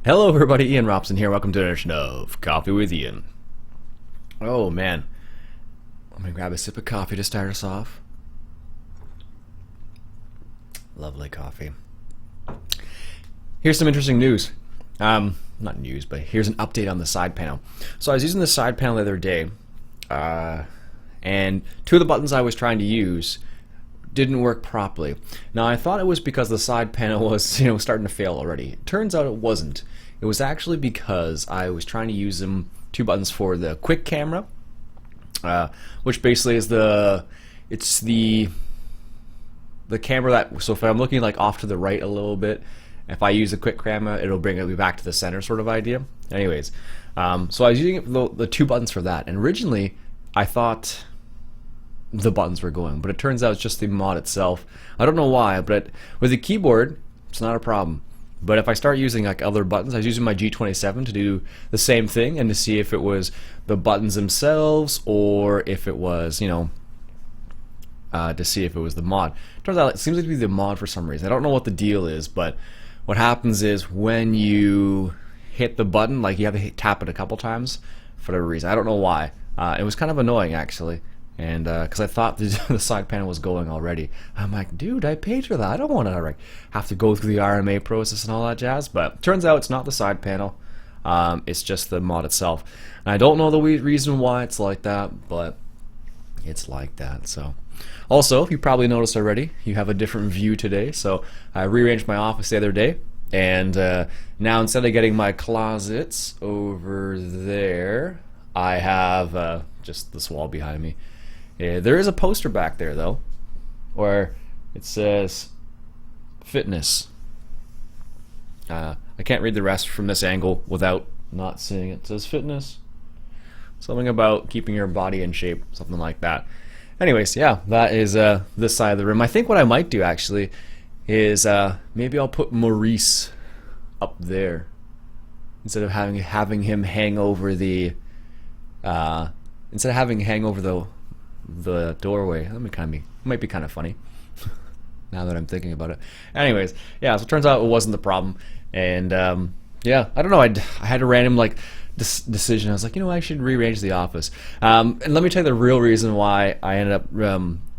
Hello everybody, Ian Robson here. Welcome to an edition of Coffee with Ian. Oh man, I'm gonna grab a sip of coffee to start us off. Lovely coffee. Here's some interesting news. Not news, but here's an update on the side panel. So I was using the side panel the other day, and two of the buttons I was trying to use didn't work properly. Now I thought it was because the side panel was, starting to fail already. It turns out it wasn't. It was actually because I was trying to use two buttons for the quick camera, which basically is the camera that, so if I'm looking like off to the right a little bit, if I use the quick camera, it'll bring me back to the center sort of idea. Anyways, so I was using the two buttons for that, and originally I thought the buttons were going, but it turns out it's just the mod itself. I don't know why, but with the keyboard, it's not a problem. But if I start using like other buttons, I was using my G27 to do the same thing and to see if it was the buttons themselves or if it was, to see if it was the mod. Turns out it seems to be the mod for some reason. I don't know what the deal is, but what happens is when you hit the button, like you have to tap it a couple times for whatever reason. I don't know why. It was kind of annoying actually. And because I thought the side panel was going already. I'm like, dude, I paid for that. I don't want to have to go through the RMA process and all that jazz. But turns out it's not the side panel. It's just the mod itself. And I don't know the reason why it's like that, but it's like that. So, also, you probably noticed already, you have a different view today. So I rearranged my office the other day. And now instead of getting my closets over there, I have just this wall behind me. Yeah, there is a poster back there though, where it says fitness. I can't read the rest from this angle without not seeing it. It says fitness. Something about keeping your body in shape, something like that. Anyways, yeah, that is this side of the room. I think what I might do actually is maybe I'll put Maurice up there instead of having him hang over the the doorway. That might be kind of funny now that I'm thinking about it. Anyways, yeah, so it turns out it wasn't the problem, and yeah, I don't know, I had a random decision. I was like, I should rearrange the office, and let me tell you the real reason why I ended up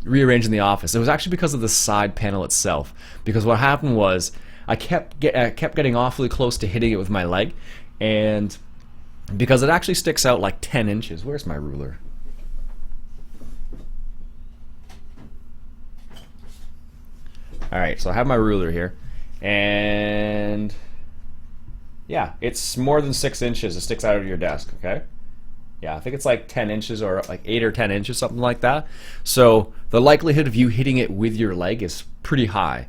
rearranging the office. It was actually because of the side panel itself, because what happened was I kept getting awfully close to hitting it with my leg, and because it actually sticks out like 10 inches. Where's my ruler? Alright, so I have my ruler here, and yeah, it's more than 6 inches. It sticks out of your desk, okay? Yeah, I think it's like 10 inches or like 8 or 10 inches, something like that. So the likelihood of you hitting it with your leg is pretty high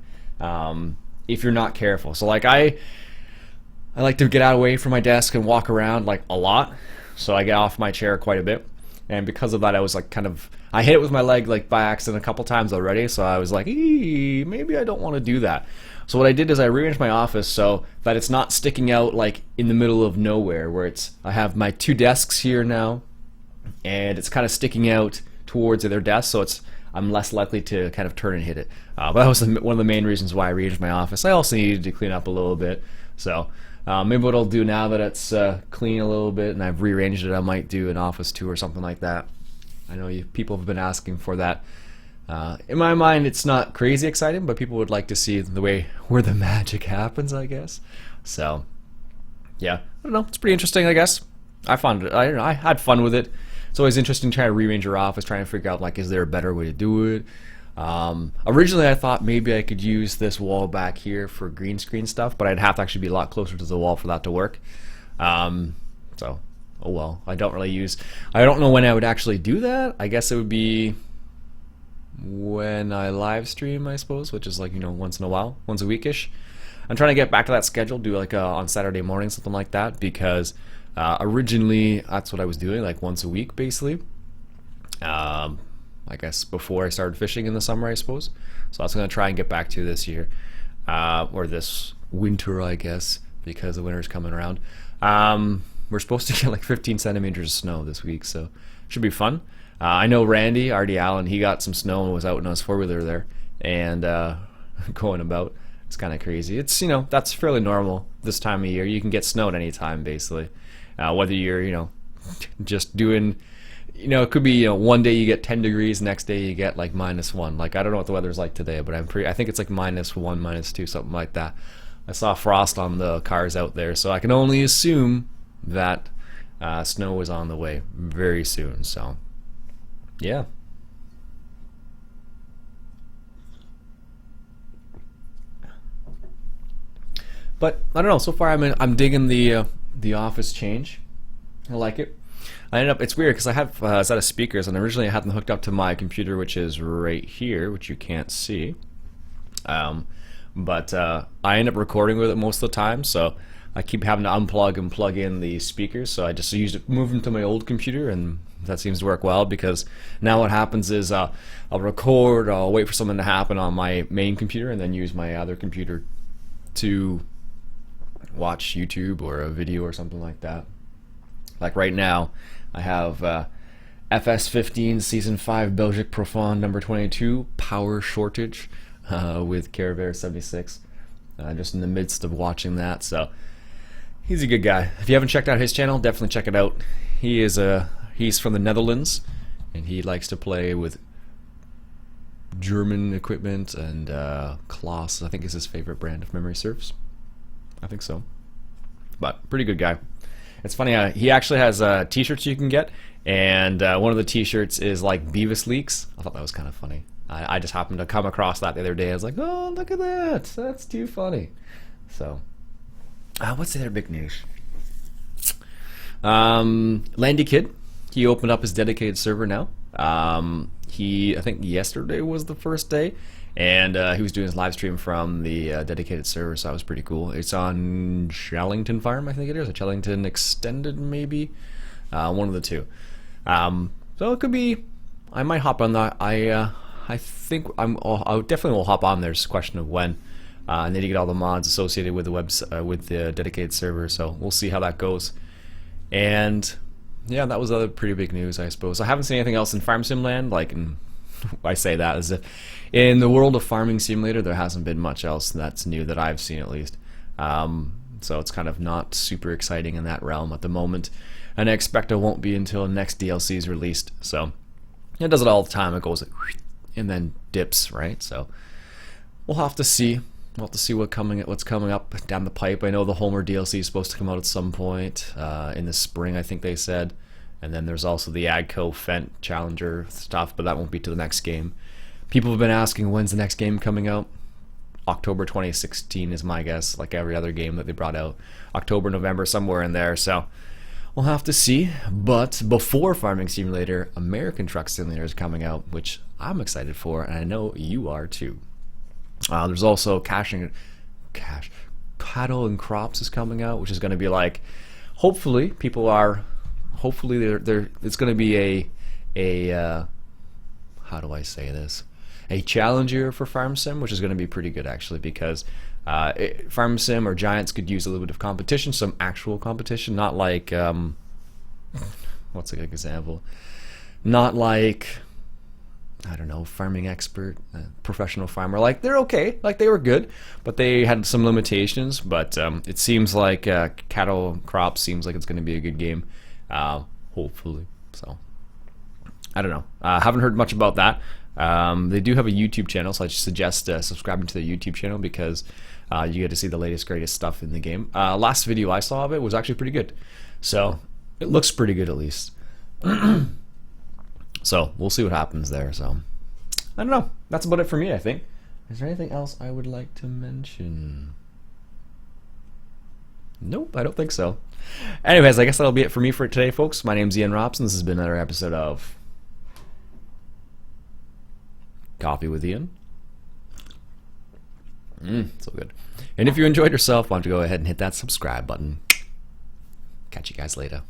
if you're not careful. So like I like to get out away from my desk and walk around like a lot, so I get off my chair quite a bit. And because of that, I was like I hit it with my leg like by accident a couple times already, so I was like, maybe I don't want to do that. So what I did is I rearranged my office so that it's not sticking out like in the middle of nowhere, where I have my two desks here now, and it's kind of sticking out towards their desk, so I'm less likely to kind of turn and hit it. But that was one of the main reasons why I rearranged my office. I also needed to clean up a little bit, so maybe what I'll do now that it's clean a little bit and I've rearranged it, I might do an office tour or something like that. I know people have been asking for that. In my mind, it's not crazy exciting, but people would like to see where the magic happens, I guess. So, yeah, I don't know. It's pretty interesting, I guess. I found it. I had fun with it. It's always interesting trying to rearrange your office, trying to figure out like, is there a better way to do it? Originally I thought maybe I could use this wall back here for green screen stuff, but I'd have to actually be a lot closer to the wall for that to work. So, oh well. I don't know when I would actually do that. I guess it would be when I live stream, I suppose, which is like, once in a while, once a weekish. I'm trying to get back to that schedule, do like on Saturday morning, something like that, because originally that's what I was doing, like once a week basically. I guess before I started fishing in the summer, I suppose. So I was going to try and get back to this year, or this winter, I guess, because the winter's coming around. We're supposed to get like 15 centimeters of snow this week, so it should be fun. I know Randy Allen, he got some snow and was out in his four-wheeler there and going about. It's kind of crazy. It's, you know, that's fairly normal this time of year. You can get snow at any time, basically. Whether you're, you know, just doing, you know, it could be, you know, one day you get 10 degrees, next day you get like -1. Like, I don't know what the weather's like today, but I think it's like -1, -2, something like that. I saw frost on the cars out there, so I can only assume that snow is on the way very soon. So, yeah. But I don't know. So far, I'm digging the Office change. I like it. I ended up. It's weird because I have a set of speakers, and originally I had them hooked up to my computer, which is right here, which you can't see. But I end up recording with it most of the time, so I keep having to unplug and plug in the speakers. So I just move them to my old computer, and that seems to work well, because now what happens is I'll record, I'll wait for something to happen on my main computer, and then use my other computer to watch YouTube or a video or something like that. Like right now, I have FS15 Season 5 Belgique Profonde number 22 Power Shortage with Caraver 76. Just in the midst of watching that, so he's a good guy. If you haven't checked out his channel, definitely check it out. He's from the Netherlands, and he likes to play with German equipment, and Kloss, I think, is his favorite brand, if memory serves. I think so. But pretty good guy. It's funny, he actually has t-shirts you can get, and one of the t-shirts is like Beavis Leaks. I thought that was kind of funny. I just happened to come across that the other day. I was like, oh, look at that. That's too funny. So, what's the other big news? Landy Kid, he opened up his dedicated server now. I think yesterday was the first day, and he was doing his live stream from the dedicated server, so that was pretty cool. It's on Chellington Farm, I think it is, or Chellington Extended, maybe, one of the two. So it could be. I might hop on that. I think I definitely will hop on there. It's a question of when. I need to get all the mods associated with the with the dedicated server, so we'll see how that goes. And yeah, that was other pretty big news, I suppose. I haven't seen anything else in Farm Sim Land. Like, I say that as if in the world of Farming Simulator, there hasn't been much else that's new that I've seen, at least. So it's kind of not super exciting in that realm at the moment, and I expect it won't be until next DLC is released. So it does it all the time. It goes and then dips, right? So we'll have to see. We'll have to see what's coming up down the pipe. I know the Homer DLC is supposed to come out at some point in the spring, I think they said. And then there's also the Agco Fent Challenger stuff, but that won't be to the next game. People have been asking, when's the next game coming out? October 2016 is my guess, like every other game that they brought out. October, November, somewhere in there. So we'll have to see. But before Farming Simulator, American Truck Simulator is coming out, which I'm excited for, and I know you are too. There's also Cattle and Crops is coming out, which is going to be like, hopefully it's going to be a how do I say this? A challenger for Farm Sim, which is going to be pretty good actually, because Farm Sim or Giants could use a little bit of competition, some actual competition, not like what's a good example? Not like, I don't know, Farming Expert, Professional Farmer. Like, they're okay, like they were good, but they had some limitations. But it seems like Cattle Crops seems like it's going to be a good game, hopefully. So I don't know. Haven't heard much about that. They do have a YouTube channel, so I suggest subscribing to the YouTube channel, because you get to see the latest, greatest stuff in the game. Last video I saw of it was actually pretty good, so it looks pretty good at least. So we'll see what happens there. So I don't know. That's about it for me, I think. Is there anything else I would like to mention? Nope, I don't think so. Anyways, I guess that'll be it for me for today, folks. My name's Iain Robson. This has been another episode of Coffee with Iain. So good. And if you enjoyed yourself, why don't you go ahead and hit that subscribe button. Catch you guys later.